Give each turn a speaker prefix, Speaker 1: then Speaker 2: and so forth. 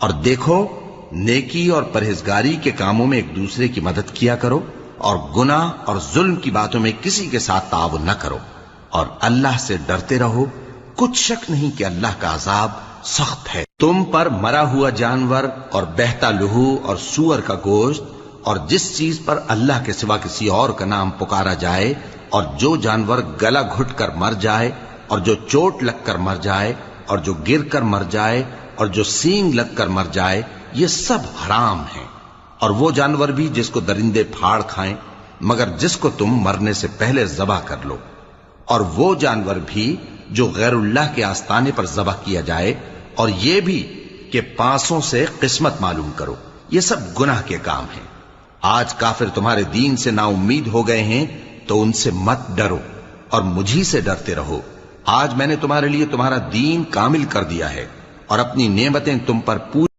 Speaker 1: اور دیکھو، نیکی اور پرہیزگاری کے کاموں میں ایک دوسرے کی مدد کیا کرو، اور گناہ اور ظلم کی باتوں میں کسی کے ساتھ تعاون نہ کرو، اور اللہ سے ڈرتے رہو۔ کچھ شک نہیں کہ اللہ کا عذاب سخت ہے۔ تم پر مرا ہوا جانور اور بہتا لہو اور سور کا گوشت اور جس چیز پر اللہ کے سوا کسی اور کا نام پکارا جائے، اور جو جانور گلا گھٹ کر مر جائے، اور جو چوٹ لگ کر مر جائے، اور جو گر کر مر جائے، اور جو سینگ لگ کر مر جائے، یہ سب حرام ہیں۔ اور وہ جانور بھی جس کو درندے پھاڑ کھائیں، مگر جس کو تم مرنے سے پہلے ذبح کر لو، اور وہ جانور بھی جو غیر اللہ کے آستانے پر ذبح کیا جائے، اور یہ بھی کہ پانسوں سے قسمت معلوم کرو، یہ سب گناہ کے کام ہیں۔ آج کافر تمہارے دین سے نا امید ہو گئے ہیں، تو ان سے مت ڈرو اور مجھی سے ڈرتے رہو۔ آج میں نے تمہارے لیے تمہارا دین کامل کر دیا ہے اور اپنی نعمتیں تم پر پوری